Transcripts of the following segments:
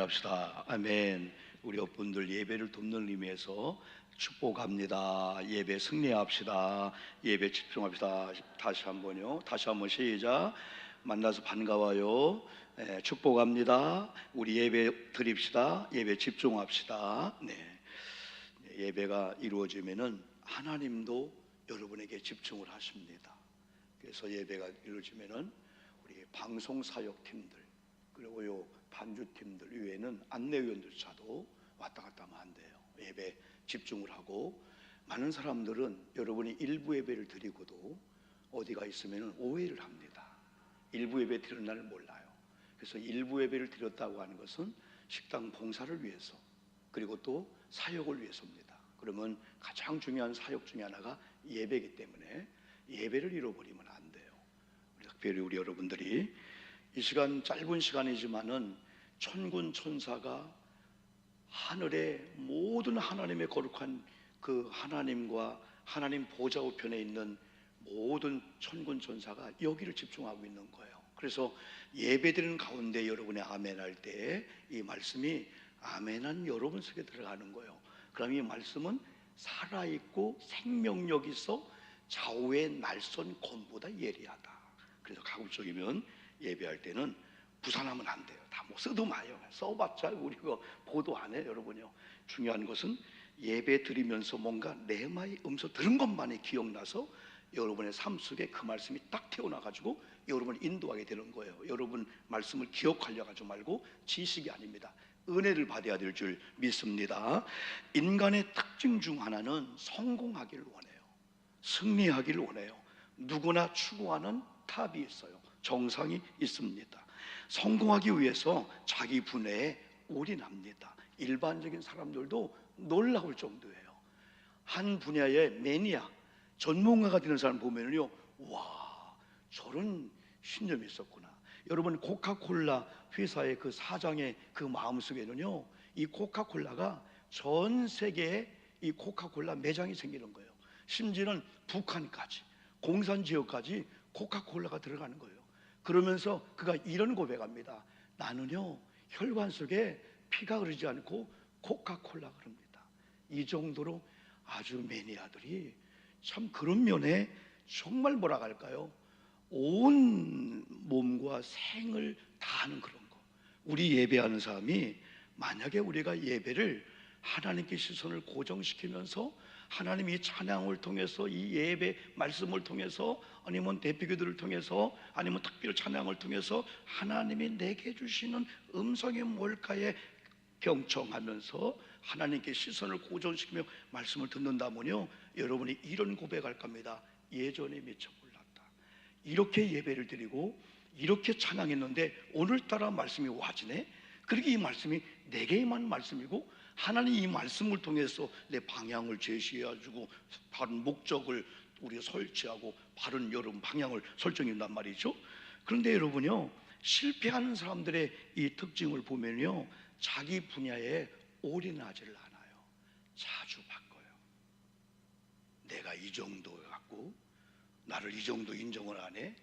합시다. 아멘. 우리 여러분들 예배를 돕는 의미에서 축복합니다. 예배 승리합시다. 예배 집중합시다. 다시 한번요. 다시 한번 시작. 만나서 반가워요. 축복합니다. 우리 예배 드립시다. 예배 집중합시다. 네. 예배가 이루어지면은 하나님도 여러분에게 집중을 하십니다. 그래서 예배가 이루어지면은 우리 방송 사역팀들 그리고 요 반주팀들 이외에는 안내위원들조차도 왔다 갔다 하면 안 돼요. 예배 집중을 하고, 많은 사람들은 여러분이 일부 예배를 드리고도 어디가 있으면 오해를 합니다. 일부 예배 드리는 날을 몰라요. 그래서 일부 예배를 드렸다고 하는 것은 식당 봉사를 위해서, 그리고 또 사역을 위해서입니다. 그러면 가장 중요한 사역 중에 하나가 예배이기 때문에 예배를 잃어버리면 안 돼요. 특별히 우리 여러분들이 이 시간, 짧은 시간이지만은 천군 천사가 하늘의 모든 하나님의 거룩한 그 하나님과 하나님 보좌 우편에 있는 모든 천군 천사가 여기를 집중하고 있는 거예요. 그래서 예배드리는 가운데 여러분의 아멘 할 때 이 말씀이 아멘한 여러분 속에 들어가는 거예요. 그럼 이 말씀은 살아있고 생명력 있어 좌우의 날선 곰보다 예리하다. 그래서 가급적이면 예배할 때는 부산하면 안 돼요. 다 뭐 써도 마요. 써봤자 우리 그 보도 안 해요, 여러분요. 중요한 것은 예배 드리면서 뭔가 레마의 음소 들은 것만이 기억나서 여러분의 삶 속에 그 말씀이 딱 태어나가지고 여러분을 인도하게 되는 거예요. 여러분 말씀을 기억하려고 하지 말고 지식이 아닙니다. 은혜를 받아야 될 줄 믿습니다. 인간의 특징 중 하나는 성공하기를 원해요. 승리하기를 원해요. 누구나 추구하는 탑이 있어요. 정상이 있습니다. 성공하기 위해서 자기 분야에 올인합니다. 일반적인 사람들도 놀라울 정도예요. 한 분야의 매니아, 전문가가 되는 사람 보면요, 와, 저런 신념이 있었구나. 여러분, 코카콜라 회사의 그 사장의 그 마음속에는요, 이 코카콜라가 전 세계에 이 코카콜라 매장이 생기는 거예요. 심지어는 북한까지, 공산지역까지 코카콜라가 들어가는 거예요. 그러면서 그가 이런 고백합니다. 나는요, 혈관 속에 피가 흐르지 않고 코카콜라 흐릅니다. 이 정도로 아주 매니아들이 참 그런 면에 정말 뭐라 할까요? 온 몸과 생을 다하는 그런 거. 우리 예배하는 사람이 만약에 우리가 예배를 하나님께 시선을 고정시키면서 하나님이 찬양을 통해서, 이 예배 말씀을 통해서, 아니면 대표기도를 통해서, 아니면 특별 찬양을 통해서 하나님이 내게 주시는 음성이 뭘까에 경청하면서 하나님께 시선을 고정시키며 말씀을 듣는다면요, 여러분이 이런 고백할 겁니다. 예전에 미처 몰랐다. 이렇게 예배를 드리고 이렇게 찬양했는데 오늘따라 말씀이 와지네. 그렇게 이 말씀이 내게만 말씀이고 하나님 이 말씀을 통해서 내 방향을 제시해주고 바른 목적을 우리가 설치하고 바른 여러분 방향을 설정한단 말이죠. 그런데 여러분요, 실패하는 사람들의 이 특징을 보면요, 자기 분야에 올인하지를 않아요. 자주 바꿔요. 내가 이 정도 갖고 나를 이 정도 인정을 안 해?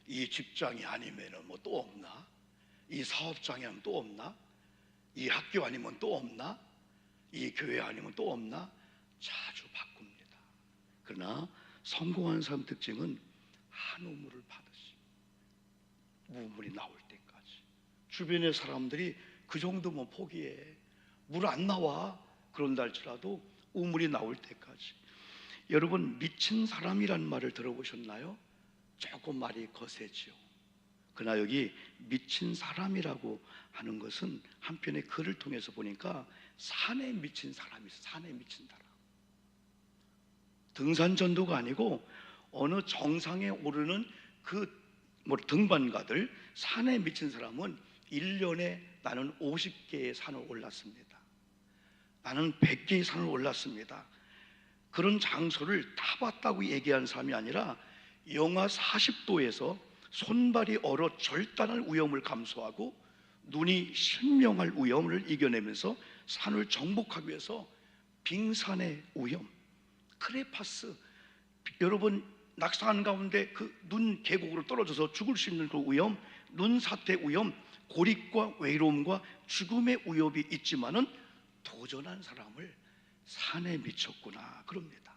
이 직장이 아니면은 뭐 또 없나? 이 사업장이 아니면 또 없나? 이 학교 아니면 또 없나? 이 교회 아니면 또 없나? 자주 바꿉니다. 그러나 성공한 사람 특징은 한 우물을 파듯이 우물이 나올 때까지. 주변의 사람들이 그 정도면 포기해. 물 안 나와. 그런다 할지라도 우물이 나올 때까지. 여러분, 미친 사람이란 말을 들어보셨나요? 조금 말이 거세지요. 그러나 여기 미친 사람이라고 하는 것은 한편의 글을 통해서 보니까 산에 미친 사람이 있어요. 산에 미친 사람. 등산전도가 아니고 어느 정상에 오르는 그 등반가들, 산에 미친 사람은 1년에 나는 50개의 산을 올랐습니다. 나는 100개의 산을 올랐습니다. 그런 장소를 타봤다고 얘기한 사람이 아니라 영하 40도에서 손발이 얼어 절단할 위험을 감수하고 눈이 실명할 위험을 이겨내면서 산을 정복하기 위해서 빙산의 위험, 크레파스, 여러분 낙상한 가운데 그 눈 계곡으로 떨어져서 죽을 수 있는 그 위험, 눈사태 위험, 고립과 외로움과 죽음의 위협이 있지만은 도전한 사람을 산에 미쳤구나 그럽니다.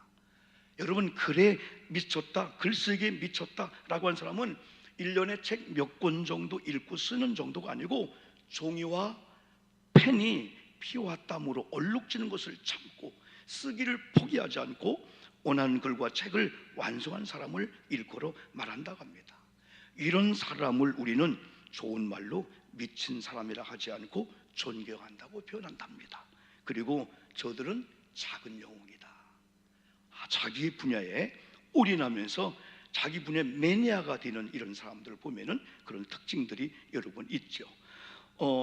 여러분, 글에 미쳤다, 글쓰기에 미쳤다라고 한 사람은 1년에 책 몇 권 정도 읽고 쓰는 정도가 아니고 종이와 펜이 피와 땀으로 얼룩지는 것을 참고 쓰기를 포기하지 않고 원하는 글과 책을 완성한 사람을 일컬어 말한다고 합니다. 이런 사람을 우리는 좋은 말로 미친 사람이라 하지 않고 존경한다고 표현한답니다. 그리고 저들은 작은 영웅이다. 자기 분야에 올인하면서 자기 분야의 매니아가 되는 이런 사람들을 보면은 그런 특징들이 여러분 있죠.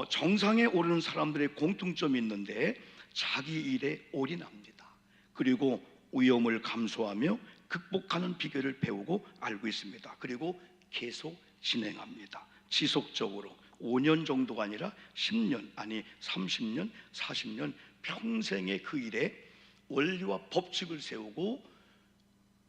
정상에 오르는 사람들의 공통점이 있는데 자기 일에 올인합니다. 그리고 위험을 감수하며 극복하는 비결을 배우고 알고 있습니다. 그리고 계속 진행합니다. 지속적으로 5년 정도가 아니라 10년, 아니 30년, 40년 평생의 그 일에 원리와 법칙을 세우고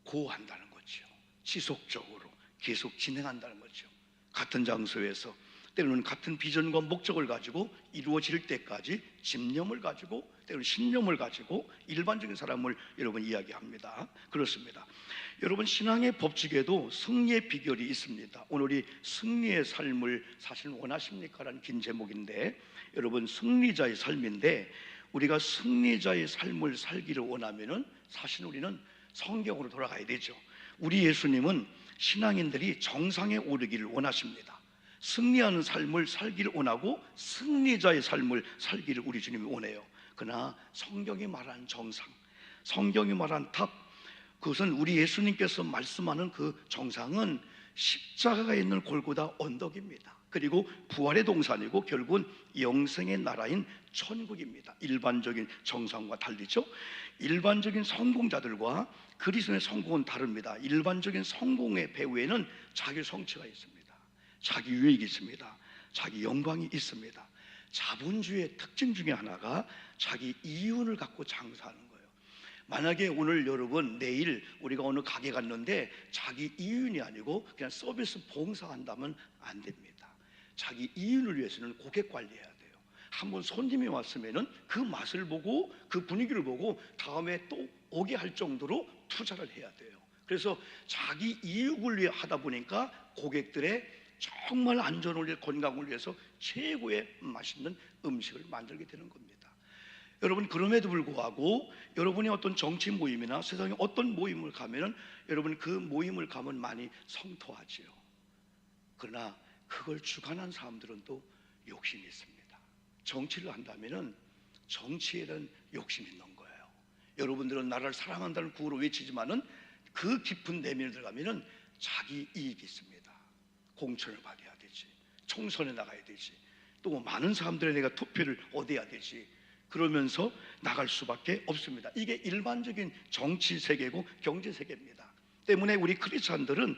고한다는 거죠. 지속적으로 계속 진행한다는 거죠. 같은 장소에서 때로는 같은 비전과 목적을 가지고 이루어질 때까지 집념을 가지고 때로는 신념을 가지고 일반적인 사람을 여러분 이야기합니다. 그렇습니다. 여러분, 신앙의 법칙에도 승리의 비결이 있습니다. 오늘이 승리의 삶을 사실 원하십니까? 라는 긴 제목인데, 여러분, 승리자의 삶인데 우리가 승리자의 삶을 살기를 원하면은 사실 우리는 성경으로 돌아가야 되죠. 우리 예수님은 신앙인들이 정상에 오르기를 원하십니다. 승리하는 삶을 살기를 원하고 승리자의 삶을 살기를 우리 주님이 원해요. 그러나 성경이 말하는 정상, 성경이 말하는 탑, 그것은 우리 예수님께서 말씀하는 그 정상은 십자가가 있는 골고다 언덕입니다. 그리고 부활의 동산이고 결국은 영생의 나라인 천국입니다. 일반적인 정상과 달리죠. 일반적인 성공자들과 그리스도의 성공은 다릅니다. 일반적인 성공의 배후에는 자기 성취가 있습니다. 자기 유익이 있습니다. 자기 영광이 있습니다. 자본주의의 특징 중에 하나가 자기 이윤을 갖고 장사하는 거예요. 만약에 오늘 여러분, 내일 우리가 어느 가게 갔는데 자기 이윤이 아니고 그냥 서비스 봉사한다면 안 됩니다. 자기 이윤을 위해서는 고객 관리해야 돼요. 한번 손님이 왔으면은 그 맛을 보고 그 분위기를 보고 다음에 또 오게 할 정도로 투자를 해야 돼요. 그래서 자기 이익을 위해 하다 보니까 고객들의 정말 안전을 위해, 건강을 위해서 최고의 맛있는 음식을 만들게 되는 겁니다. 여러분, 그럼에도 불구하고 여러분이 어떤 정치 모임이나 세상에 어떤 모임을 가면은 여러분 그 모임을 가면 많이 성토하지요. 그러나 그걸 주관한 사람들은 또 욕심이 있습니다. 정치를 한다면은 정치에는 욕심이 있는 거예요. 여러분들은 나라를 사랑한다는 구호로 외치지만은 그 깊은 내면에 들어가면은 자기 이익이 있습니다. 공천을 받아야 되지, 총선에 나가야 되지, 또 많은 사람들의 내가 투표를 얻어야 되지, 그러면서 나갈 수밖에 없습니다. 이게 일반적인 정치 세계고 경제 세계입니다. 때문에 우리 크리스찬들은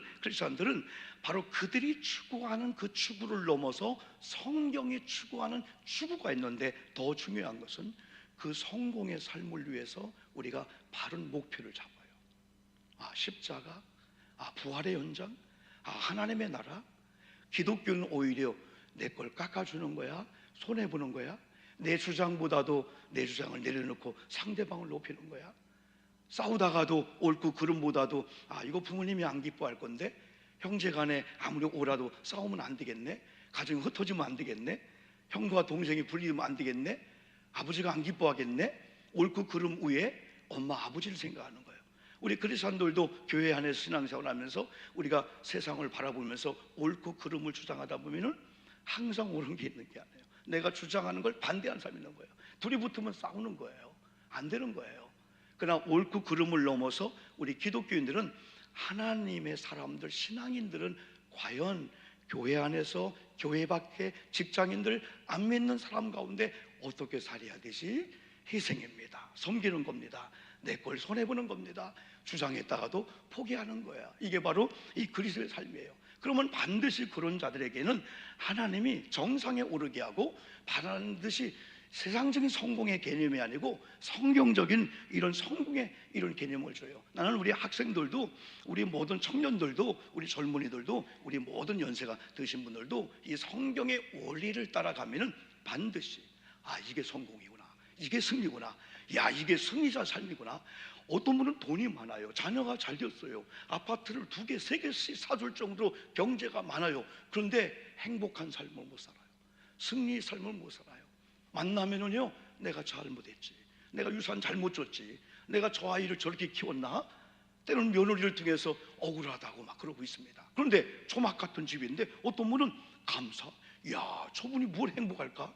바로 그들이 추구하는 그 추구를 넘어서 성경이 추구하는 추구가 있는데, 더 중요한 것은 그 성공의 삶을 위해서 우리가 바른 목표를 잡아요. 십자가, 부활의 현장, 하나님의 나라. 기독교는 오히려 내 걸 깎아주는 거야, 손해보는 거야, 내 주장보다도 내 주장을 내려놓고 상대방을 높이는 거야. 싸우다가도 옳고 그름보다도 이거 부모님이 안 기뻐할 건데, 형제간에 아무리 오라도 싸우면 안 되겠네, 가정이 흩어지면 안 되겠네, 형과 동생이 불리면 안 되겠네, 아버지가 안 기뻐하겠네. 옳고 그름 위에 엄마 아버지를 생각하는 거예요. 우리 그리스도인들도 교회 안에서 신앙생활을 하면서 우리가 세상을 바라보면서 옳고 그름을 주장하다 보면은 항상 옳은 게 있는 게 아니에요. 내가 주장하는 걸 반대하는 사람이 있는 거예요. 둘이 붙으면 싸우는 거예요. 안 되는 거예요. 그러나 옳고 그름을 넘어서 우리 기독교인들은, 하나님의 사람들, 신앙인들은 과연 교회 안에서, 교회 밖에 직장인들, 안 믿는 사람 가운데 어떻게 살아야 되지? 희생입니다. 섬기는 겁니다. 내 걸 손해보는 겁니다. 주장했다가도 포기하는 거야. 이게 바로 이 그리스도의 삶이에요. 그러면 반드시 그런 자들에게는 하나님이 정상에 오르게 하고 반드시 세상적인 성공의 개념이 아니고 성경적인 이런 성공의 이런 개념을 줘요. 나는 우리 학생들도, 우리 모든 청년들도, 우리 젊은이들도, 우리 모든 연세가 드신 분들도 이 성경의 원리를 따라가면은 반드시 이게 성공이구나, 이게 승리구나, 야 이게 승리자 삶이구나. 어떤 분은 돈이 많아요, 자녀가 잘 됐어요, 아파트를 2개, 3개씩 사줄 정도로 경제가 많아요. 그런데 행복한 삶을 못 살아요. 승리의 삶을 못 살아요. 만나면은요, 내가 잘못했지, 내가 유산 잘못 줬지, 내가 저 아이를 저렇게 키웠나, 때로는 며느리를 통해서 억울하다고 막 그러고 있습니다. 그런데 조막 같은 집인데 어떤 분은 감사, 야 저분이 뭘 행복할까?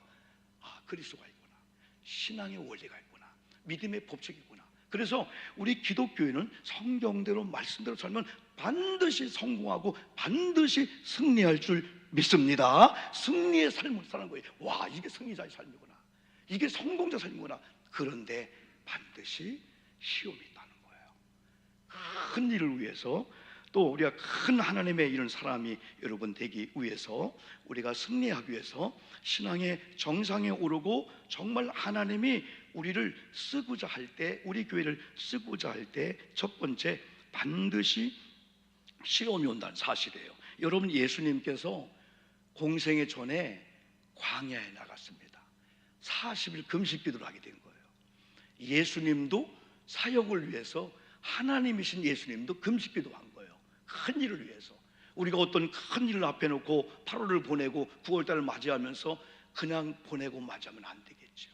그리스도가 있구나, 신앙의 원리가 있구나, 믿음의 법칙이 있구나. 그래서 우리 기독교인은 성경대로 말씀대로 살면 반드시 성공하고 반드시 승리할 줄 믿습니다. 승리의 삶을 사는 거예요. 와 이게 승리자의 삶이구나, 이게 성공자 삶이구나. 그런데 반드시 시험이 있다는 거예요. 큰 일을 위해서, 또 우리가 큰 하나님의 이런 사람이 여러분 되기 위해서, 우리가 승리하기 위해서 신앙의 정상에 오르고 정말 하나님이 우리를 쓰고자 할 때, 우리 교회를 쓰고자 할 때 첫 번째 반드시 시험이 온다는 사실이에요. 여러분, 예수님께서 공생의 전에 광야에 나갔습니다. 40일 금식 기도를 하게 된 거예요. 예수님도 사역을 위해서, 하나님이신 예수님도 금식 기도한 거예요. 큰 일을 위해서. 우리가 어떤 큰 일을 앞에 놓고 8월을 보내고 9월달을 맞이하면서 그냥 보내고 맞이하면 안 되겠죠.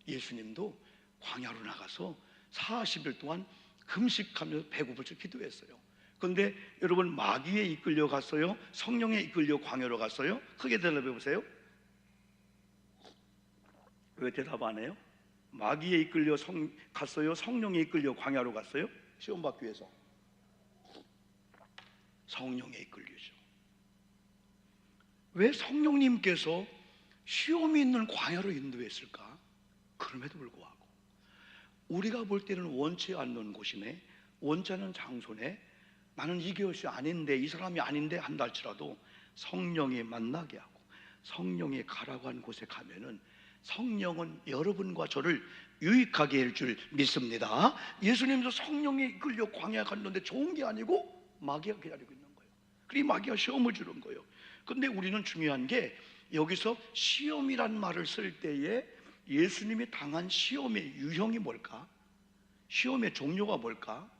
예수님도 광야로 나가서 40일 동안 금식하면서 배고플 줄 기도했어요. 그런데 여러분, 마귀에 이끌려 갔어요? 성령에 이끌려 광야로 갔어요? 크게 대답해 보세요. 왜 대답 안 해요? 마귀에 이끌려 갔어요? 성령에 이끌려 광야로 갔어요? 시험 받기 위해서 성령에 이끌리죠. 왜 성령님께서 시험이 있는 광야로 인도했을까? 그럼에도 불구하고 우리가 볼 때는 원치 않는 곳이네, 원치 않는 장소네, 나는 이것이 아닌데, 이 사람이 아닌데 한다 할지라도 성령이 만나게 하고 성령이 가라고 한 곳에 가면은 성령은 여러분과 저를 유익하게 할 줄 믿습니다. 예수님도 성령에 이끌려 광야에 갔는데 좋은 게 아니고 마귀가 기다리고 있는 거예요. 그리고 마귀가 시험을 주는 거예요. 근데 우리는 중요한 게, 여기서 시험이란 말을 쓸 때에 예수님이 당한 시험의 유형이 뭘까? 시험의 종류가 뭘까?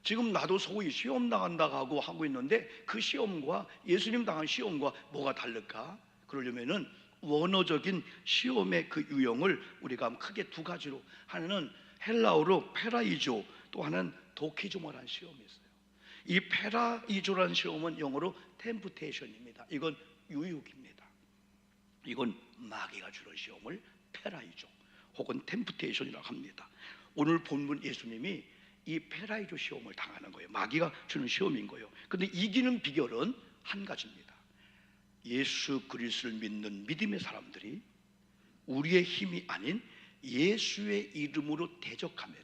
지금 나도 소위 시험 당한다고 하고 있는데 그 시험과 예수님 당한 시험과 뭐가 다를까? 그러려면은 원어적인 시험의 그 유형을 우리가 크게 2가지로, 하나는 헬라어로 페라이조, 또 하나는 도키조마라는 시험이 있어요. 이 페라이조라는 시험은 영어로 템프테이션입니다. 이건 유혹입니다. 이건 마귀가 주는 시험을 페라이조 혹은 템프테이션이라고 합니다. 오늘 본문 예수님이 이 페라이조 시험을 당하는 거예요. 마귀가 주는 시험인 거예요. 그런데 이기는 비결은 한 가지입니다. 예수 그리스도를 믿는 믿음의 사람들이 우리의 힘이 아닌 예수의 이름으로 대적하면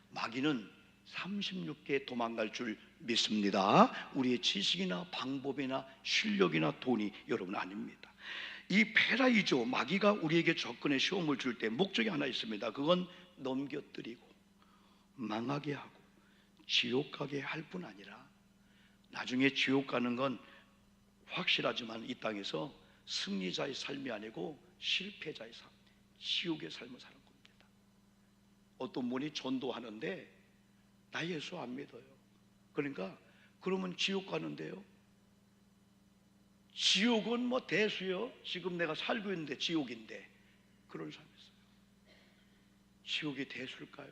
마귀는 36개 도망갈 줄 믿습니다. 우리의 지식이나 방법이나 실력이나 돈이 여러분 아닙니다. 이 페라이조, 마귀가 우리에게 접근의 시험을 줄 때 목적이 하나 있습니다. 그건 넘겨뜨리고 망하게 하고 지옥 가게 할 뿐 아니라, 나중에 지옥 가는 건 확실하지만 이 땅에서 승리자의 삶이 아니고 실패자의 삶, 지옥의 삶을 사는 겁니다. 어떤 분이 전도하는데 나 예수 안 믿어요. 그러니까 그러면 지옥 가는데요? 지옥은 뭐 대수요, 지금 내가 살고 있는데 지옥인데. 그런 사람이 있어요. 지옥이 대수일까요?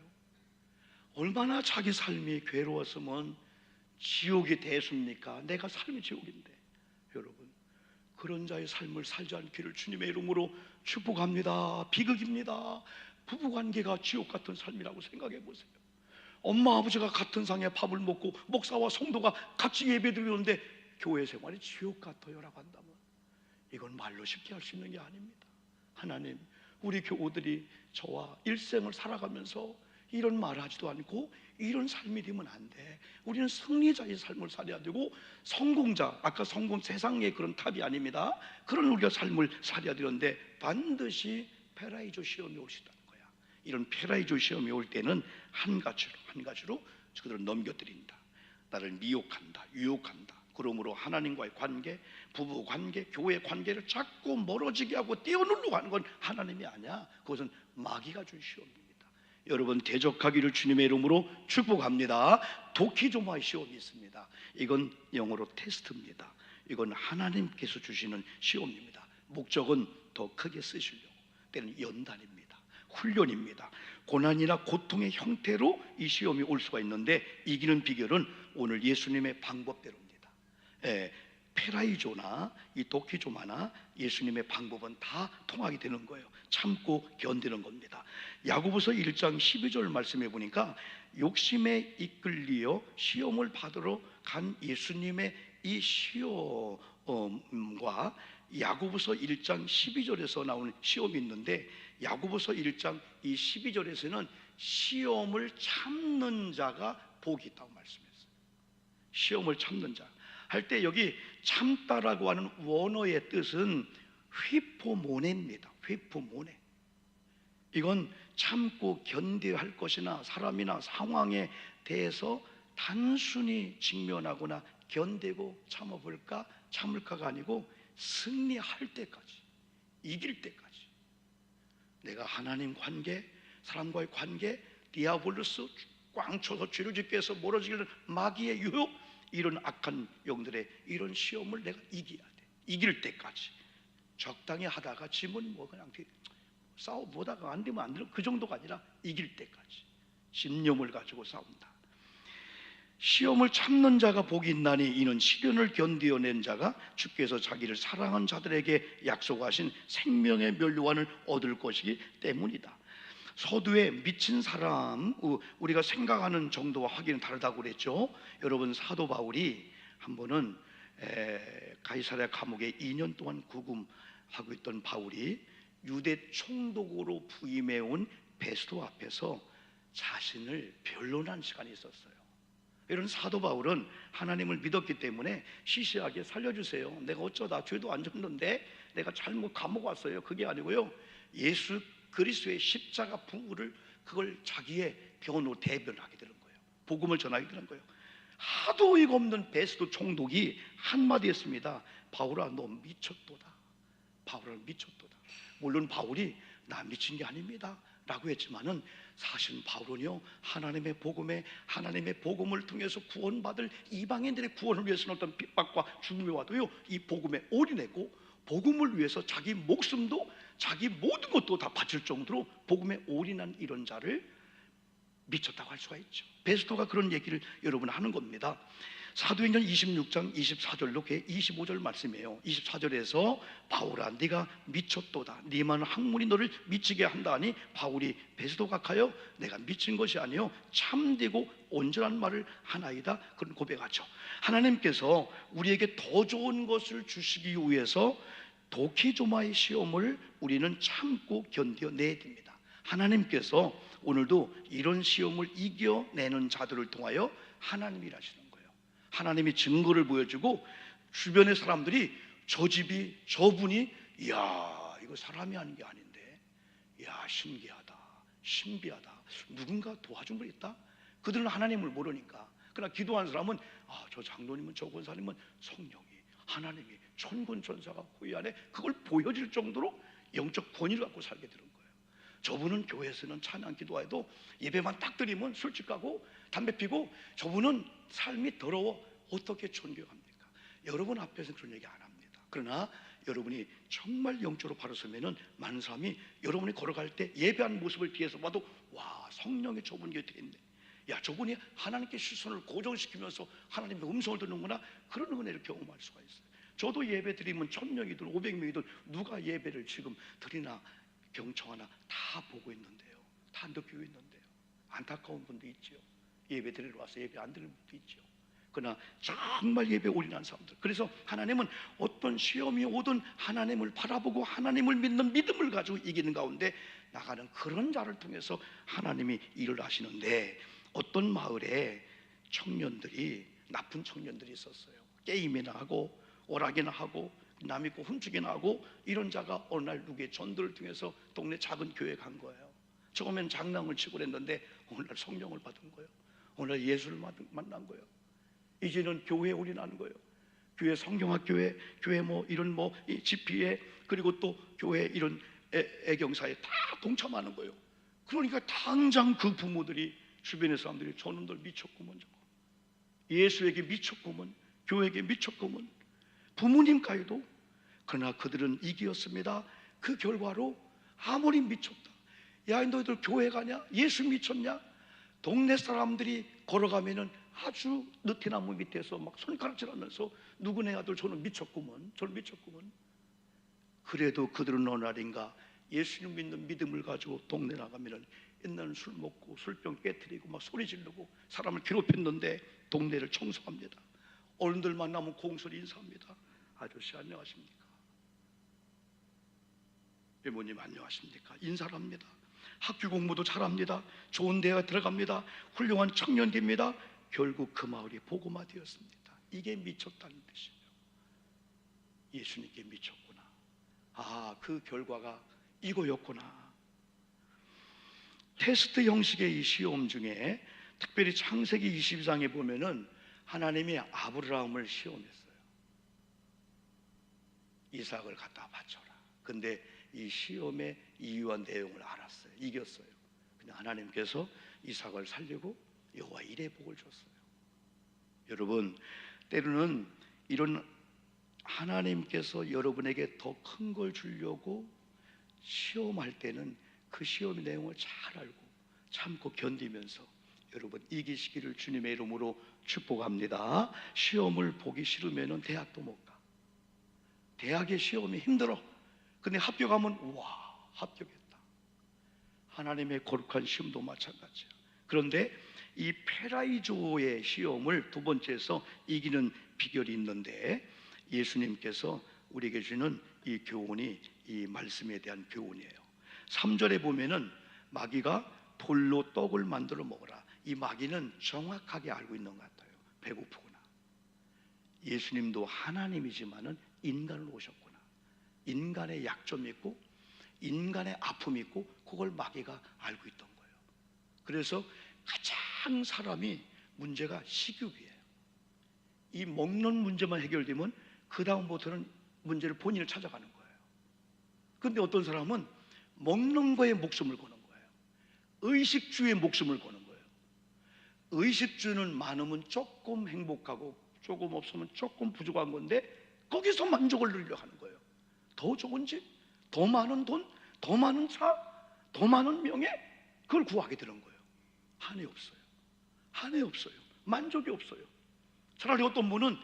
얼마나 자기 삶이 괴로웠으면 지옥이 대수입니까? 내가 삶이 지옥인데. 여러분, 그런 자의 삶을 살지 않기를 주님의 이름으로 축복합니다. 비극입니다. 부부관계가 지옥 같은 삶이라고 생각해 보세요. 엄마 아버지가 같은 상에 밥을 먹고 목사와 성도가 같이 예배드리는데 교회 생활이 지옥 같아요 라고 한다면 이건 말로 쉽게 할 수 있는 게 아닙니다. 하나님, 우리 교우들이 저와 일생을 살아가면서 이런 말을 하지도 않고 이런 삶이 되면 안 돼. 우리는 승리자의 삶을 살아야 되고, 성공자, 아까 성공 세상의 그런 탑이 아닙니다. 그런 우리가 삶을 살아야 되는데 반드시 페라이조 시험이 올 수 있다는 거야. 이런 페라이조 시험이 올 때는 한 가지로 그들을 넘겨드린다. 나를 미혹한다, 유혹한다. 그러므로 하나님과의 관계, 부부 관계, 교회 관계를 자꾸 멀어지게 하고 떼어놓으려고 하는 건 하나님이 아니야. 그것은 마귀가 준 시험입니다. 여러분 대적하기를 주님의 이름으로 축복합니다. 도키조마의 시험이 있습니다. 이건 영어로 테스트입니다. 이건 하나님께서 주시는 시험입니다. 목적은 더 크게 쓰시려고. 때는 연단입니다. 훈련입니다. 고난이나 고통의 형태로 이 시험이 올 수가 있는데 이기는 비결은 오늘 예수님의 방법대로입니다. 페라이조나 이 도키조마나 예수님의 방법은 다 통하게 되는 거예요. 참고 견디는 겁니다. 야고보서 1장 12절 말씀해 보니까 욕심에 이끌리어 시험을 받으러 간 예수님의 이 시험과 야고보서 1장 12절에서 나오는 시험이 있는데 야고보서 1장 이 12절에서는 시험을 참는 자가 복이 있다고 말씀했어요. 시험을 참는 자 할 때 여기 참다라고 하는 원어의 뜻은 휘포모네입니다. 휘포모네. 이건 참고 견뎌야 할 것이나 사람이나 상황에 대해서 단순히 직면하거나 견디고 참을까가 아니고 승리할 때까지, 이길 때까지 내가 하나님 관계, 사람과의 관계, 디아볼로스 꽝쳐서 죄를 짓게 해서 멀어지기를 마귀의 유혹, 이런 악한 영들의 이런 시험을 내가 이겨야 돼. 이길 때까지. 적당히 하다가 지면 뭐 그냥 싸워보다가 안 되면 안 되는 그 정도가 아니라 이길 때까지 신념을 가지고 싸운다. 시험을 참는 자가 복이 있나니 이는 시련을 견디어낸 자가 주께서 자기를 사랑한 자들에게 약속하신 생명의 면류관을 얻을 것이기 때문이다. 서두에 미친 사람, 우리가 생각하는 정도와 하기는 다르다고 그랬죠. 여러분 사도 바울이 한 번은 가이사랴 감옥에 2년 동안 구금하고 있던 바울이 유대 총독으로 부임해 온 베스도 앞에서 자신을 변론한 시간이 있었어요. 이런 사도 바울은 하나님을 믿었기 때문에 시시하게 살려주세요. 내가 어쩌다 죄도 안 졌는데 내가 잘못 감옥 왔어요. 그게 아니고요. 예수 그리스도의 십자가 부활을 그걸 자기의 변호 대변하게 되는 거예요. 복음을 전하게 되는 거예요. 하도 어이가 없는 베스도 총독이 한마디 했습니다. 바울아 너 미쳤도다. 바울아 미쳤도다. 물론 바울이 나 미친 게 아닙니다 라고 했지만은 사실은 바울은요 하나님의 복음을 통해서 구원받을 이방인들의 구원을 위해서는 어떤 핍박과 죽음이 와도요 이 복음에 올인했고 복음을 위해서 자기 목숨도 자기 모든 것도 다 바칠 정도로 복음에 올인한 이런 자를 미쳤다고 할 수가 있죠. 베스도가 그런 얘기를 여러분 하는 겁니다. 사도행전 26장 24절로 25절 말씀이에요. 24절에서 바울아 네가 미쳤도다. 네만 학문이 너를 미치게 한다니 바울이 베스도가 가요 내가 미친 것이 아니요 참되고 온전한 말을 하나이다. 그런 고백하죠. 하나님께서 우리에게 더 좋은 것을 주시기 위해서 도키조마의 시험을 우리는 참고 견뎌내야 됩니다. 하나님께서 오늘도 이런 시험을 이겨내는 자들을 통하여 하나님이 일하시는 거예요. 하나님이 증거를 보여주고 주변의 사람들이 저 집이 저분이 이야 이거 사람이 하는 게 아닌데 이야 신비하다 누군가 도와준 분 있다. 그들은 하나님을 모르니까. 그러나 기도한 사람은 저 장로님은 저 권사님은 성령이 하나님이 천군 천사가 호위 안에 그걸 보여줄 정도로 영적 권위를 갖고 살게 되는 거예요. 저분은 교회에서는 찬양 기도해도 예배만 딱 드리면 술집 가고 담배 피고 저분은 삶이 더러워 어떻게 존경합니까? 여러분 앞에서 그런 얘기 안 합니다. 그러나 여러분이 정말 영적으로 바로 서면은 많은 사람이 여러분이 걸어갈 때 예배하는 모습을 뒤에서 봐도 와 성령이 저분 곁에 있네. 야 저분이 하나님께 시선을 고정시키면서 하나님의 음성을 듣는구나. 그런 은혜를 경험할 수가 있어요. 저도 예배 드리면 1000명이든 500명이든 누가 예배를 지금 드리나 경청하나 다 보고 있는데요. 다 느끼고 있는데요. 안타까운 분도 있죠. 예배 드리러 와서 예배 안 드리는 분도 있죠. 그러나 정말 예배에 올인한 사람들. 그래서 하나님은 어떤 시험이 오든 하나님을 바라보고 하나님을 믿는 믿음을 가지고 이기는 가운데 나가는 그런 자를 통해서 하나님이 일을 하시는데 어떤 마을에 청년들이 나쁜 청년들이 있었어요. 게임이나 하고 오락이나 하고 남의 거 훔치게 나고 이런 자가 어느 날 누구의 전도를 통해서 동네 작은 교회에 간 거예요. 처음엔 장난을 치고 그랬는데 어느 날 성령을 받은 거예요. 어느 날 예수를 만난 거예요. 이제는 교회에 올인하는 거예요. 교회 성경학교회, 교회 뭐 이런 뭐 집회에, 그리고 또 교회 이런 애경사에 다 동참하는 거예요. 그러니까 당장 그 부모들이, 주변의 사람들이 저놈들 미쳤구먼, 저거 예수에게 미쳤구먼, 교회에게 미쳤구먼, 부모님까지도. 그러나 그들은 이기었습니다. 그 결과로 아무리 미쳤다, 야 너희들 교회 가냐, 예수 미쳤냐, 동네 사람들이 걸어가면은 아주 느티나무 밑에서 막 손가락질하면서 누구네 아들 저는 미쳤구먼, 저는 미쳤구먼. 그래도 그들은 어느 날인가 예수님 믿는 믿음을 가지고 동네 나가면은 옛날은 술 먹고 술병 깨트리고 막 소리 지르고 사람을 괴롭혔는데 동네를 청소합니다. 어른들 만나면 공손히 인사합니다. 아저씨 안녕하십니까, 이모님 안녕하십니까, 인사를 합니다. 학교 공부도 잘합니다. 좋은 대학에 들어갑니다. 훌륭한 청년입니다. 결국 그 마을이 복음화 되었습니다. 이게 미쳤다는 뜻이에요. 예수님께 미쳤구나. 아, 그 결과가 이거였구나. 테스트 형식의 이 시험 중에 특별히 창세기 22장에 보면은 하나님이 아브라함을 시험했어요. 이삭을 갖다 바쳐라. 근데 이 시험의 이유와 내용을 알았어요. 이겼어요. 그냥 하나님께서 이삭을 살리고 여호와 일의 복을 줬어요. 여러분, 때로는 이런 하나님께서 여러분에게 더 큰 걸 주려고 시험할 때는 그 시험의 내용을 잘 알고 참고 견디면서 여러분 이기시기를 주님의 이름으로 축복합니다. 시험을 보기 싫으면 대학도 못 가. 대학의 시험이 힘들어. 근데 합격하면 우와 합격했다. 하나님의 거룩한 시험도 마찬가지야. 그런데 이 페라이조의 시험을 두 번째에서 이기는 비결이 있는데, 예수님께서 우리에게 주는 이 교훈이 이 말씀에 대한 교훈이에요. 3절에 보면은 마귀가 돌로 떡을 만들어 먹어라. 이 마귀는 정확하게 알고 있는 것 같아요. 배고프구나. 예수님도 하나님이지만은 인간으로 오셨구나. 인간의 약점이 있고 인간의 아픔이 있고 그걸 마귀가 알고 있던 거예요. 그래서 가장 사람이 문제가 식욕이에요. 이 먹는 문제만 해결되면 그 다음부터는 문제를 본인을 찾아가는 거예요. 그런데 어떤 사람은 먹는 거에 목숨을 거는 거예요. 의식주에 목숨을 거는 거예요. 의식주는 많으면 조금 행복하고 조금 없으면 조금 부족한 건데 거기서 만족을 누리려 하는 거예요. 더 좋은 집, 더 많은 돈, 더 많은 차, 더 많은 명예, 그걸 구하게 되는 거예요. 한이 없어요. 한이 없어요. 만족이 없어요. 차라리 어떤 분은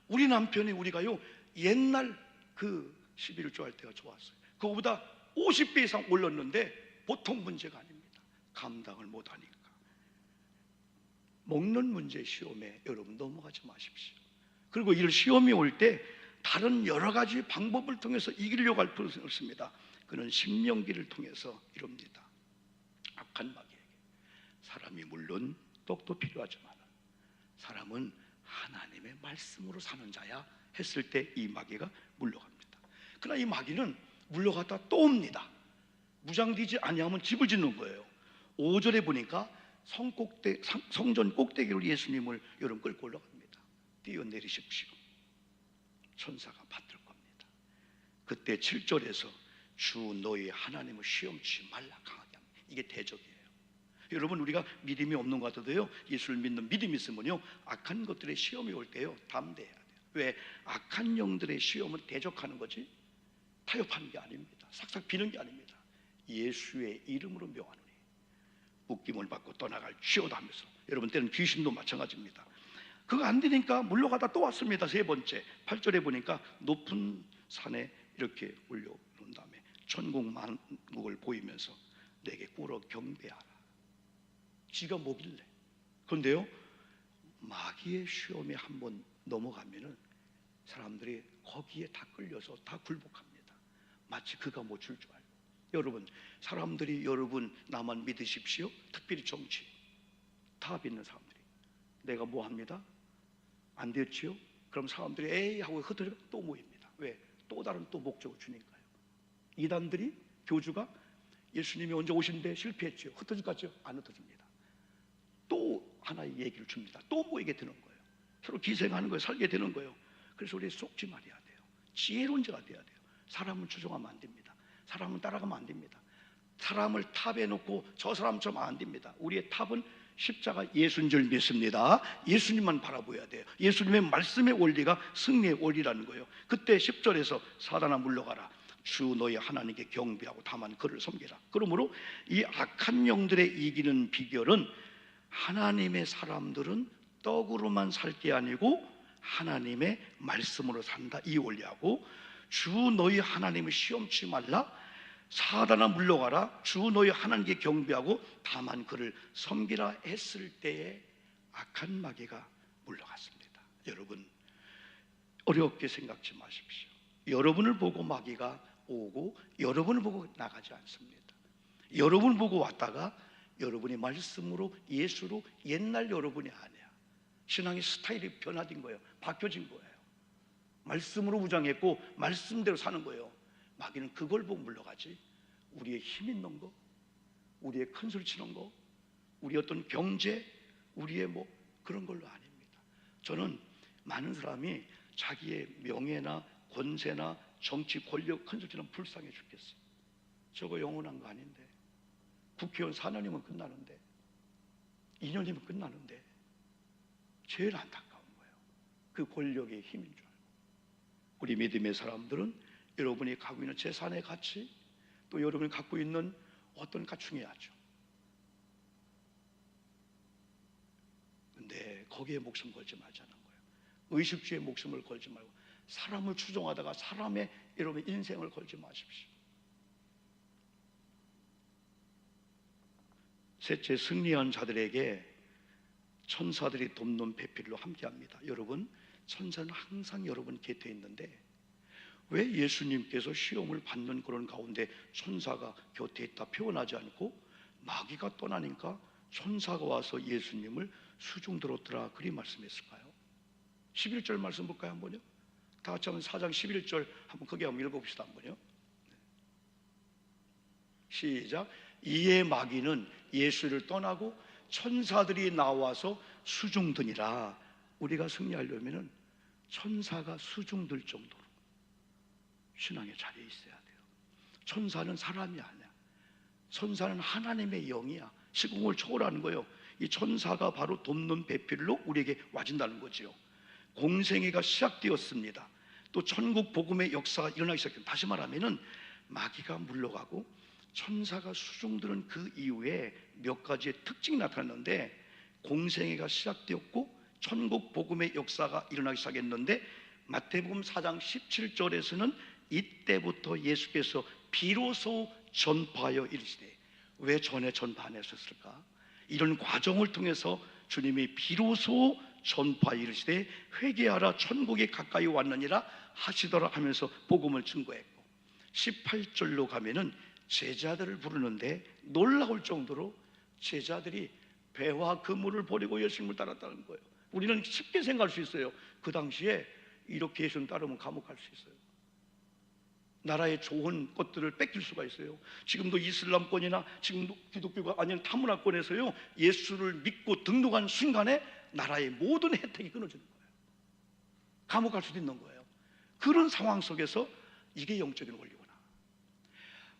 우리 남편이 우리가요 옛날 그 11조 할 때가 좋았어요. 그거보다 50배 이상 올랐는데 보통 문제가 아닙니다. 감당을 못하니까. 먹는 문제 시험에 여러분 넘어가지 마십시오. 그리고 이런 시험이 올 때 다른 여러 가지 방법을 통해서 이기려고 할 필요는 없습니다. 그는 신명기를 통해서 이럽니다. 악한 마귀에게 사람이 물론 떡도 필요하지만 사람은 하나님의 말씀으로 사는 자야 했을 때 이 마귀가 물러갑니다. 그러나 이 마귀는 물러갔다 또 옵니다. 무장되지 아니하면 집을 짓는 거예요. 5절에 보니까 성전 꼭대기로 예수님을 여러분 끌고 올라갑니다. 뛰어내리십시오. 천사가 받들 겁니다. 그때 7절에서 주 너희 하나님을 시험치 말라 강하게 합니다. 이게 대적이에요. 여러분 우리가 믿음이 없는 것 같아도요 예수를 믿는 믿음이 있으면요 악한 것들의 시험이 올 때요 담대해야 돼요. 왜? 악한 영들의 시험을 대적하는 거지 타협하는 게 아닙니다. 싹싹 비는 게 아닙니다. 예수의 이름으로 명하노니 묶임을 받고 떠나갈 쥐어다 하면서, 여러분 때는 귀신도 마찬가지입니다. 그거 안 되니까 물러가다 또 왔습니다. 세 번째 8절에 보니까 높은 산에 이렇게 올려놓은 다음에 천국 만국을 보이면서 내게 꿇어 경배하라. 지가 뭐길래. 그런데요 마귀의 시험에 한번 넘어가면은 사람들이 거기에 다 끌려서 다 굴복합니다. 마치 그가 뭐 줄 줄 알고. 여러분 사람들이 여러분 나만 믿으십시오. 특별히 정치 다 믿는 사람들이 내가 뭐 합니다? 안 됐지요? 그럼 사람들이 에이 하고 흩어져 또 모입니다. 왜? 또 다른 또 목적을 주니까요. 이단들이 교주가 예수님이 언제 오신데 실패했죠. 흩어질 것 같죠? 안 흩어집니다. 또 하나의 얘기를 줍니다. 또 모이게 되는 거예요. 서로 기생하는 거예요. 살게 되는 거예요. 그래서 우리 속지 말아야 돼요. 지혜론자가 돼야 돼요. 사람을 추종하면 안 됩니다. 사람을 따라가면 안 됩니다. 사람을 탑에 놓고 저 사람처럼 안 됩니다. 우리의 탑은 십자가 예수인 줄 믿습니다. 예수님만 바라보아야 돼요. 예수님의 말씀의 원리가 승리의 원리라는 거예요. 그때 10절에서 사단아 물러가라. 주 너희 하나님께 경배하고 다만 그를 섬기라. 그러므로 이 악한 영들의 이기는 비결은 하나님의 사람들은 떡으로만 살 게 아니고 하나님의 말씀으로 산다, 이 원리하고, 주 너희 하나님을 시험치 말라, 사단아 물러가라, 주 너희 하나님께 경배하고 다만 그를 섬기라 했을 때에 악한 마귀가 물러갔습니다. 여러분, 어렵게 생각지 마십시오. 여러분을 보고 마귀가 오고 여러분을 보고 나가지 않습니다. 여러분을 보고 왔다가 여러분이 말씀으로, 예수로 옛날 여러분이 아니야. 신앙의 스타일이 변화된 거예요. 바뀌어진 거예요. 말씀으로 무장했고 말씀대로 사는 거예요. 마귀는 그걸 보고 물러가지, 우리의 힘 있는 거, 우리의 큰 소리 치는 거, 우리의 어떤 경제, 우리의 뭐 그런 걸로 아닙니다. 저는 많은 사람이 자기의 명예나 권세나 정치 권력 큰 소리 치는 불쌍해 죽겠어요. 저거 영원한 거 아닌데, 국회의원 4년이면 끝나는데, 2년이면 끝나는데, 제일 안타까운 거예요. 그 권력의 힘인 줄 알고. 우리 믿음의 사람들은 여러분이 갖고 있는 재산의 가치, 또 여러분이 갖고 있는 어떤 가치 중요하죠. 근데 거기에 목숨 걸지 말자는 거예요. 의식주에 목숨을 걸지 말고 사람을 추종하다가 사람의 여러분 인생을 걸지 마십시오. 셋째, 승리한 자들에게 천사들이 돕는 배필로 함께합니다. 여러분, 천사는 항상 여러분 곁에 있는데 왜 예수님께서 시험을 받는 그런 가운데 천사가 곁에 있다 표현하지 않고 마귀가 떠나니까 천사가 와서 예수님을 수중 들었더라, 그리 말씀했을까요? 11절 말씀 볼까요? 한번요. 다 같이 한번 4장 11절 한번 크게 한번 읽어봅시다. 한번요. 시작. 이에 마귀는 예수를 떠나고 천사들이 나와서 수중드니라. 우리가 승리하려면 천사가 수중들 정도로 신앙의 자리에 있어야 돼요. 천사는 사람이 아니야. 천사는 하나님의 영이야. 시공을 초월하는 거예요. 이 천사가 바로 돕는 배필로 우리에게 와준다는 거죠. 공생애가 시작되었습니다. 또 천국 복음의 역사가 일어나기 시작합니다. 다시 말하면은 마귀가 물러가고 천사가 수중드는 그 이후에 몇 가지의 특징이 나타났는데, 공생애가 시작되었고 천국 복음의 역사가 일어나기 시작했는데, 마태복음 4장 17절에서는 이때부터 예수께서 비로소 전파하여 이르시되, 왜 전에 전파 안 했었을까? 이런 과정을 통해서 주님이 비로소 전파하여 이르시되 회개하라 천국이 가까이 왔느니라 하시더라 하면서 복음을 증거했고, 18절로 가면은 제자들을 부르는데 놀라울 정도로 제자들이 배와 그물을 버리고 예수님을 따랐다는 거예요. 우리는 쉽게 생각할 수 있어요. 그 당시에 이렇게 예수님 따르면 감옥 갈 수 있어요. 나라의 좋은 것들을 뺏길 수가 있어요. 지금도 이슬람권이나 지금도 기독교가 아닌 타문화권에서요, 예수를 믿고 등록한 순간에 나라의 모든 혜택이 끊어지는 거예요. 감옥 갈 수도 있는 거예요. 그런 상황 속에서 이게 영적인 원리구나.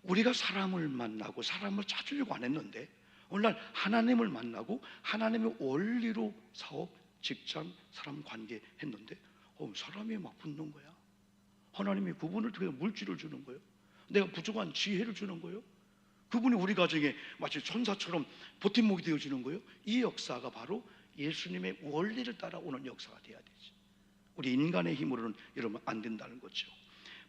우리가 사람을 만나고 사람을 찾으려고 안 했는데 오늘날 하나님을 만나고 하나님의 원리로 사업, 직장, 사람 관계 했는데 사람이 막 붙는 거야. 하나님이 그분을 통해 물질을 주는 거예요. 내가 부족한 지혜를 주는 거예요. 그분이 우리 가정에 마치 천사처럼 버팀목이 되어주는 거예요. 이 역사가 바로 예수님의 원리를 따라오는 역사가 돼야 되지. 우리 인간의 힘으로는 여러분 안 된다는 거죠.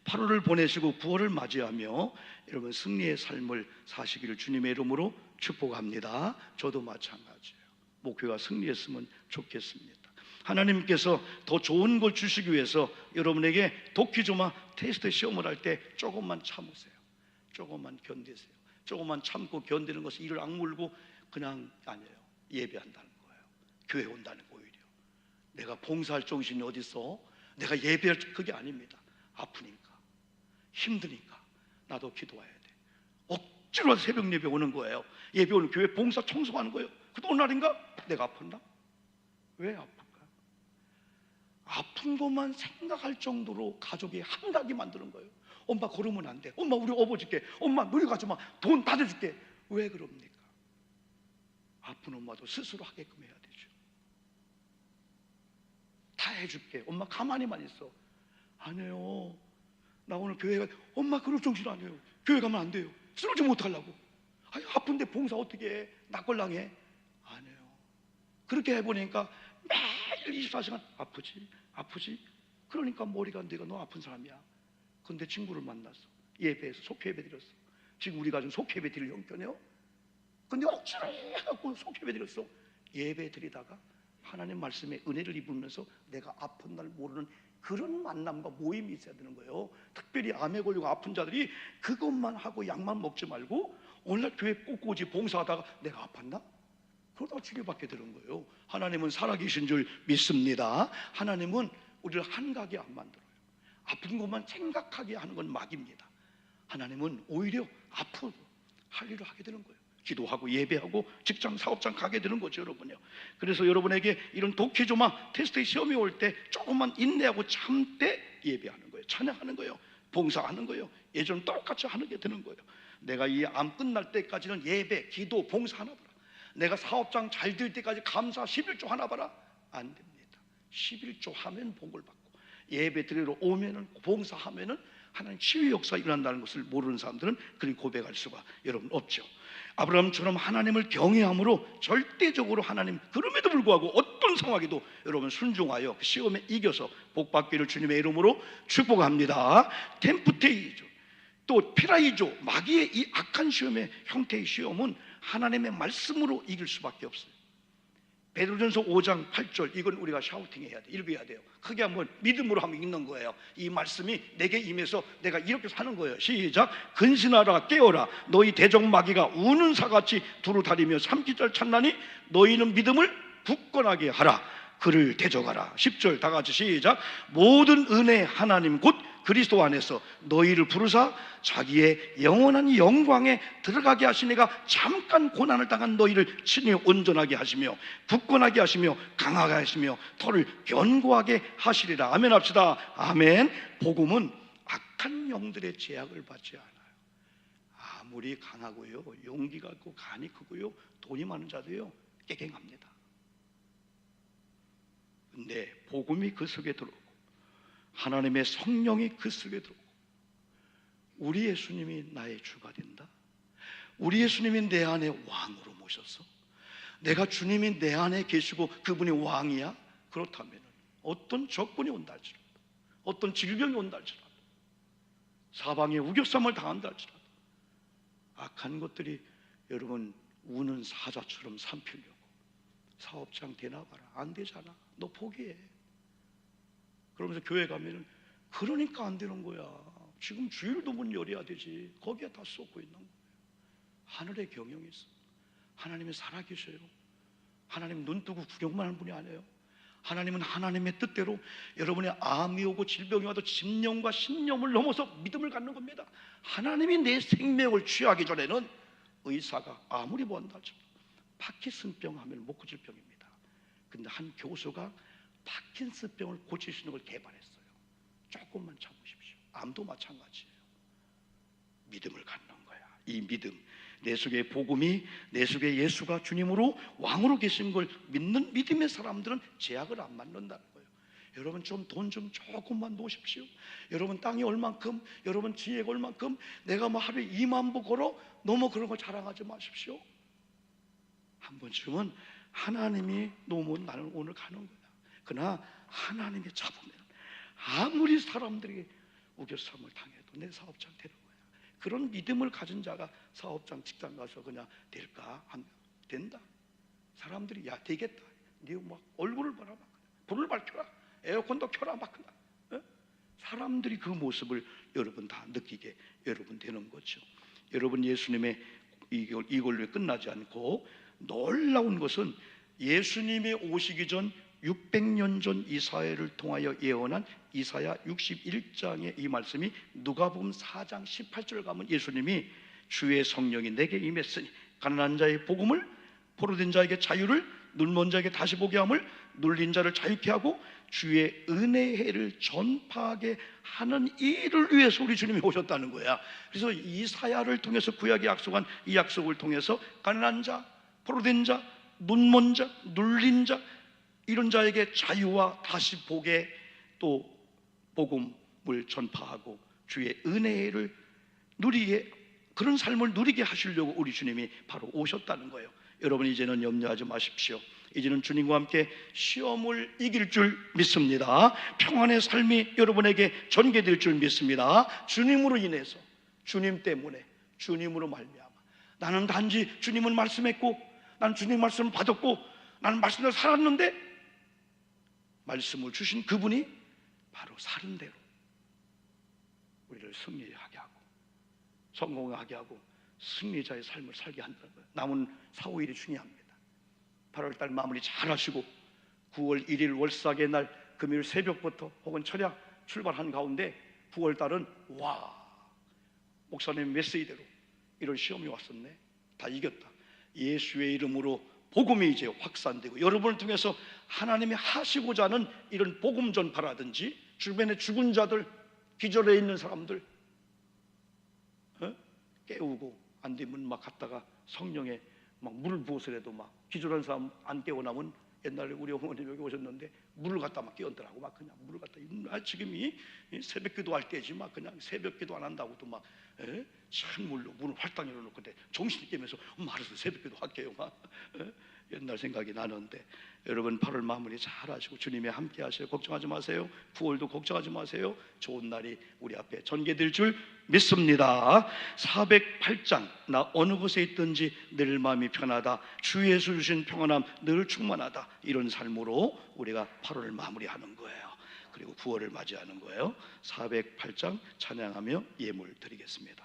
8월을 보내시고 9월을 맞이하며 여러분 승리의 삶을 사시기를 주님의 이름으로 축복합니다. 저도 마찬가지예요. 목표가 승리했으면 좋겠습니다. 하나님께서 더 좋은 걸 주시기 위해서 여러분에게 도끼조마 테스트 시험을 할 때 조금만 참으세요. 조금만 견디세요. 조금만 참고 견디는 것은 이를 악물고 그냥 아니에요. 예배한다는 거예요. 교회 온다는 거. 오히려 내가 봉사할 정신이 어디 있어? 내가 예배할, 그게 아닙니다. 아프니까. 힘드니까 나도 기도해야 돼. 억지로 새벽 예배 오는 거예요. 예배 오는 교회 봉사 청소하는 거예요. 그래도 어느 날인가 내가 아팠나? 왜 아플까? 아픈 것만 생각할 정도로 가족이 한가하게 만드는 거예요. 엄마 걸으면 안 돼. 엄마 우리 업어줄게. 엄마 너희 가지 마. 돈 받아줄게. 왜 그럽니까? 아픈 엄마도 스스로 하게끔 해야 되죠. 다 해줄게. 엄마 가만히만 있어. 안 해요. 나 오늘 교회 가. 엄마 그럴 정신 안 해요. 교회 가면 안 돼요. 쓰러지 못하려고. 아니, 아픈데 봉사 어떻게 해? 낯걸랑해? 안 해요. 그렇게 해보니까 매일 24시간 아프지? 그러니까 머리가 내가 너 아픈 사람이야. 근데 친구를 만났어. 예배에서 속회예배 드렸어. 지금 우리가 좀 속회예배 드릴 형편이요. 근데 억지로 해갖고 속회예배 드렸어. 예배 드리다가 하나님 말씀에 은혜를 입으면서 내가 아픈 날 모르는 그런 만남과 모임이 있어야 되는 거예요. 특별히 암에 걸리고 아픈 자들이 그것만 하고 약만 먹지 말고 오늘날 교회 꽂고지 봉사하다가 내가 아팠나? 그러다가 치료받게 되는 거예요. 하나님은 살아계신 줄 믿습니다. 하나님은 우리를 한가하게 안 만들어요. 아픈 것만 생각하게 하는 건 막입니다. 하나님은 오히려 앞으로 할 일을 하게 되는 거예요. 기도하고 예배하고 직장 사업장 가게 되는 거죠, 여러분요. 그래서 여러분에게 이런 독해조마 테스트 시험이 올 때 조금만 인내하고 참되 예배하는 거예요. 찬양하는 거예요. 봉사하는 거예요. 예전 똑같이 하는 게 되는 거예요. 내가 이 암 끝날 때까지는 예배, 기도, 봉사 하나 봐라. 내가 사업장 잘 될 때까지 감사 11조 하나 봐라. 안 됩니다. 11조 하면 복을 받고 예배 드리러 오면은 봉사하면은 하나님 치유 역사 일어난다는 것을 모르는 사람들은 그렇게 고백할 수가 여러분 없죠. 아브라함처럼 하나님을 경외함으로 절대적으로 하나님 그럼에도 불구하고 어떤 상황에도 여러분 순종하여 그 시험에 이겨서 복받기를 주님의 이름으로 축복합니다. 템프테이죠. 또 피라이조 마귀의 이 악한 시험의 형태의 시험은 하나님의 말씀으로 이길 수밖에 없어요. 베드로전서 5장 8절 이건 우리가 샤우팅해야 돼. 읽어야 돼요. 크게 한번 믿음으로 한번 읽는 거예요. 이 말씀이 내게 임해서 내가 이렇게 사는 거예요. 시작. 근신하라 깨어라 너희 대적 마귀가 우는 사같이 두루 다리며 삼키잘 찾나니 너희는 믿음을 굳건하게 하라 그를 대적하라. 10절 다 같이 시작. 모든 은혜 하나님 곧 그리스도 안에서 너희를 부르사 자기의 영원한 영광에 들어가게 하시니가 잠깐 고난을 당한 너희를 친히 온전하게 하시며 굳건하게 하시며 강하게 하시며 터를 견고하게 하시리라. 아멘 합시다. 아멘. 복음은 악한 영들의 제약을 받지 않아요. 아무리 강하고요 용기가 있고 간이 크고요 돈이 많은 자도요 깨갱합니다. 근데 복음이 그 속에 들어오고 하나님의 성령이 그 속에 들어오고 우리 예수님이 나의 주가 된다. 우리 예수님이 내 안에 왕으로 모셔서 내가 주님이 내 안에 계시고 그분이 왕이야. 그렇다면 어떤 적군이 온다 할지라도 어떤 질병이 온다 할지라도 사방에 우겨쌈을 당한다 할지라도 악한 것들이 여러분 우는 사자처럼 삼키려고 사업장 되나봐라. 안 되잖아. 너 포기해. 그러면서 교회 가면은 그러니까 안 되는 거야. 지금 주일도 문 열어야 되지. 거기에 다 쏟고 있는 거예요. 하늘의 경영이 있어. 하나님이 살아계셔요. 하나님 눈 뜨고 구경만 하는 분이 아니에요. 하나님은 하나님의 뜻대로 여러분의 암이 오고 질병이 와도 집념과 신념을 넘어서 믿음을 갖는 겁니다. 하나님이 내 생명을 취하기 전에는 의사가 아무리 본다 할지라도 파킨슨병 하면 못 고칠 병입니다. 근데 한 교수가 파킨슨병을 고칠 수 있는 걸 개발했어요. 조금만 참으십시오. 암도 마찬가지예요. 믿음을 갖는 거야. 이 믿음, 내 속에 복음이, 내 속에 예수가 주님으로 왕으로 계신 걸 믿는 믿음의 사람들은 제약을 안 만든다는 거예요. 여러분 좀 돈 좀 조금만 놓으십시오. 여러분 땅이 얼만큼, 여러분 지혜가 얼만큼, 내가 뭐 하루에 2만 부 걸어 너무 그런 거 자랑하지 마십시오. 한 번쯤은 하나님이 놓으면 나는 오늘 가는 거야. 그러나 하나님이 잡으면 아무리 사람들이 우겨쌈을 당해도 내 사업장 되는 거야. 그런 믿음을 가진 자가 사업장 직장 가서 그냥 될까? 하면 된다. 사람들이 야 되겠다. 네 막 얼굴을 봐라 막 불을 밝혀라. 에어컨도 켜라 막 그냥. 사람들이 그 모습을 여러분 다 느끼게 여러분 되는 거죠. 여러분 예수님의 이걸로 끝나지 않고 놀라운 것은 예수님이 오시기 전 600년 전 이사야를 통하여 예언한 이사야 61장의 이 말씀이 누가복음 4장 18절 가면 예수님이 주의 성령이 내게 임했으니 가난한 자의 복음을, 포로된 자에게 자유를, 눈먼 자에게 다시 보게 함을, 눌린 자를 자유케 하고 주의 은혜의 해를 전파하게 하는 일을 위해서 우리 주님이 오셨다는 거야. 그래서 이사야를 통해서 구약이 약속한 이 약속을 통해서 가난한 자, 포로된 자, 눈먼 자, 눌린 자, 이런 자에게 자유와 다시 보게, 또 복음을 전파하고 주의 은혜를 누리게, 그런 삶을 누리게 하시려고 우리 주님이 바로 오셨다는 거예요. 여러분, 이제는 염려하지 마십시오. 이제는 주님과 함께 시험을 이길 줄 믿습니다. 평안의 삶이 여러분에게 전개될 줄 믿습니다. 주님으로 인해서, 주님 때문에, 주님으로 말미암아 나는 단지 주님은 말씀했고, 난 주님 말씀을 받았고, 나는 말씀대로 살았는데, 말씀을 주신 그분이 바로 사는 대로 우리를 승리하게 하고 성공하게 하고 승리자의 삶을 살게 한다는 거예요. 남은 4, 5일이 중요합니다. 8월달 마무리 잘 하시고 9월 1일 월삭의 날 금요일 새벽부터 혹은 철야 출발한 가운데 9월달은 와, 목사님 메시지대로 이런 시험이 왔었네, 다 이겼다, 예수의 이름으로 복음이 이제 확산되고 여러분을 통해서 하나님이 하시고자 하는 이런 복음 전파라든지 주변에 죽은 자들, 기절해 있는 사람들 깨우고, 안 되면 막 갔다가 성령에 막 물을 부어서라도 막 기절한 사람 안 깨어나면, 옛날에 우리 어머님 여기 오셨는데 물을 갖다 막 깨웠더라고. 막 그냥 물을 갖다, 지금이 새벽기도 할 때지 막 그냥 새벽기도 안 한다고도 막 찬물로 문을 활짝 열어놓고 정신이 깨면서 알아서 새벽기도 할게요 막 옛날 생각이 나는데, 여러분 8월 마무리 잘 하시고 주님이 함께 하세요. 걱정하지 마세요. 9월도 걱정하지 마세요. 좋은 날이 우리 앞에 전개될 줄 믿습니다. 408장 나 어느 곳에 있든지 늘 마음이 편하다, 주 예수 주신 평안함 늘 충만하다, 이런 삶으로 우리가 8월을 마무리하는 거예요. 그리고 9월을 맞이하는 거예요. 408장 찬양하며 예물 드리겠습니다.